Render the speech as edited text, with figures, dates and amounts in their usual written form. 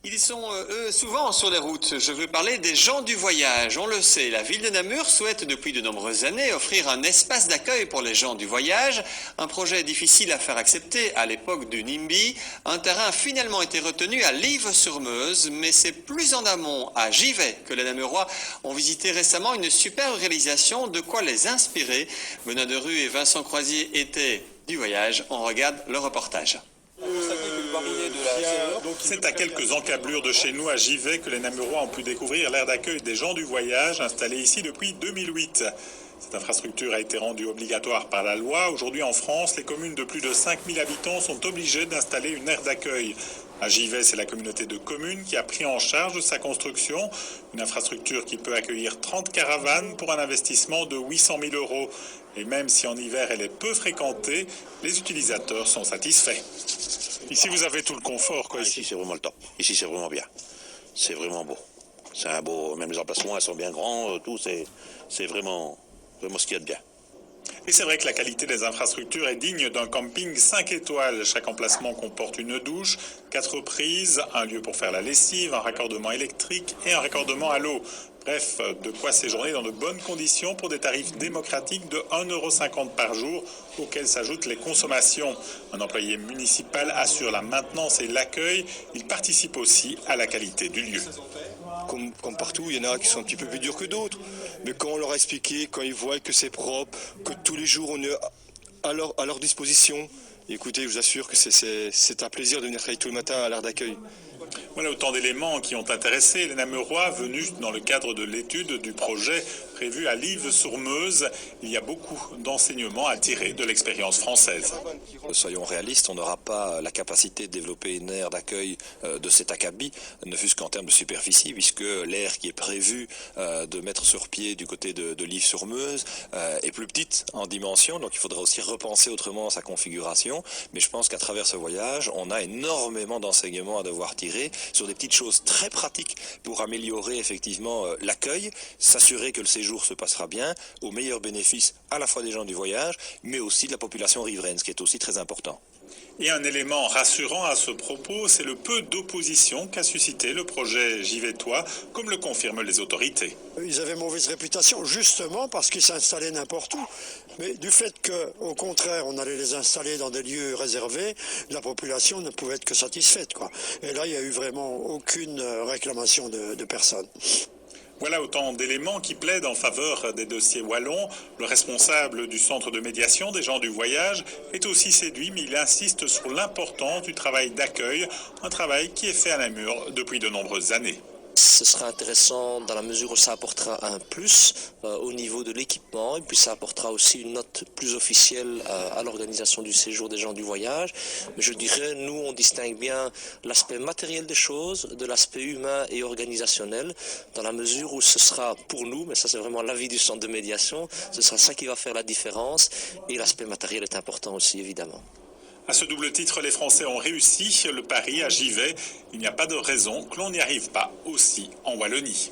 Ils sont, eux, souvent sur les routes. Je veux parler des gens du voyage. On le sait, la ville de Namur souhaite depuis de nombreuses années offrir un espace d'accueil pour les gens du voyage. Un projet difficile à faire accepter à l'époque du NIMBY. Un terrain a finalement été retenu à Lives-sur-Meuse, mais c'est plus en amont, à Givet, que les Namurois ont visité récemment une superbe réalisation, de quoi les inspirer. Benoît Derue et Vincent Croisier étaient du voyage. On regarde le reportage. C'est à quelques encablures de chez nous à Givet que les Namurois ont pu découvrir l'aire d'accueil des gens du voyage installé ici depuis 2008. Cette infrastructure a été rendue obligatoire par la loi. Aujourd'hui en France, les communes de plus de 5000 habitants sont obligées d'installer une aire d'accueil. À Givet, c'est la communauté de communes qui a pris en charge sa construction. Une infrastructure qui peut accueillir 30 caravanes pour un investissement de 800 000 euros. Et même si en hiver elle est peu fréquentée, les utilisateurs sont satisfaits. Ici, vous avez tout le confort, quoi. Ici, c'est vraiment le top. Ici, c'est vraiment bien. C'est vraiment beau. C'est un beau. Même les emplacements, elles sont bien grands. Tout, c'est vraiment ce qu'il y a de bien. Et c'est vrai que la qualité des infrastructures est digne d'un camping 5 étoiles. Chaque emplacement comporte une douche, 4 prises, un lieu pour faire la lessive, un raccordement électrique et un raccordement à l'eau. Bref, de quoi séjourner dans de bonnes conditions pour des tarifs démocratiques de 1,50 € par jour, auxquels s'ajoutent les consommations. Un employé municipal assure la maintenance et l'accueil. Il participe aussi à la qualité du lieu. Comme partout, il y en a qui sont un petit peu plus durs que d'autres. Mais quand on leur a expliqué, quand ils voient que c'est propre, que tous les jours on est à leur disposition, écoutez, je vous assure que c'est un plaisir de venir travailler tout le matin à l'aire d'accueil. Voilà autant d'éléments qui ont intéressé les Namurois venus dans le cadre de l'étude du projet prévu à Lives-sur-Meuse. Il y a beaucoup d'enseignements à tirer de l'expérience française. Soyons réalistes, on n'aura pas la capacité de développer une aire d'accueil de cet acabit, ne fût-ce qu'en termes de superficie, puisque l'aire qui est prévue de mettre sur pied du côté de Lives-sur-Meuse est plus petite en dimension, donc il faudra aussi repenser autrement sa configuration. Mais je pense qu'à travers ce voyage, on a énormément d'enseignements à devoir tirer sur des petites choses très pratiques pour améliorer effectivement l'accueil, s'assurer que le séjour se passera bien, au meilleur bénéfice à la fois des gens du voyage, mais aussi de la population riveraine, ce qui est aussi très important. Et un élément rassurant à ce propos, c'est le peu d'opposition qu'a suscité le projet Givetois, comme le confirment les autorités. Ils avaient mauvaise réputation justement parce qu'ils s'installaient n'importe où. Mais du fait qu'au contraire, on allait les installer dans des lieux réservés, la population ne pouvait être que satisfaite, quoi. Et là, il n'y a eu vraiment aucune réclamation de personne. Voilà autant d'éléments qui plaident en faveur des dossiers wallons. Le responsable du centre de médiation des gens du voyage est aussi séduit, mais il insiste sur l'importance du travail d'accueil, un travail qui est fait à Namur depuis de nombreuses années. Ce sera intéressant dans la mesure où ça apportera un plus au niveau de l'équipement et puis ça apportera aussi une note plus officielle à l'organisation du séjour des gens du voyage. Mais je dirais, nous, on distingue bien l'aspect matériel des choses de l'aspect humain et organisationnel dans la mesure où ce sera pour nous, mais ça c'est vraiment l'avis du centre de médiation, ce sera ça qui va faire la différence et l'aspect matériel est important aussi évidemment. À ce double titre, les Français ont réussi le pari à Givet. Il n'y a pas de raison que l'on n'y arrive pas aussi en Wallonie.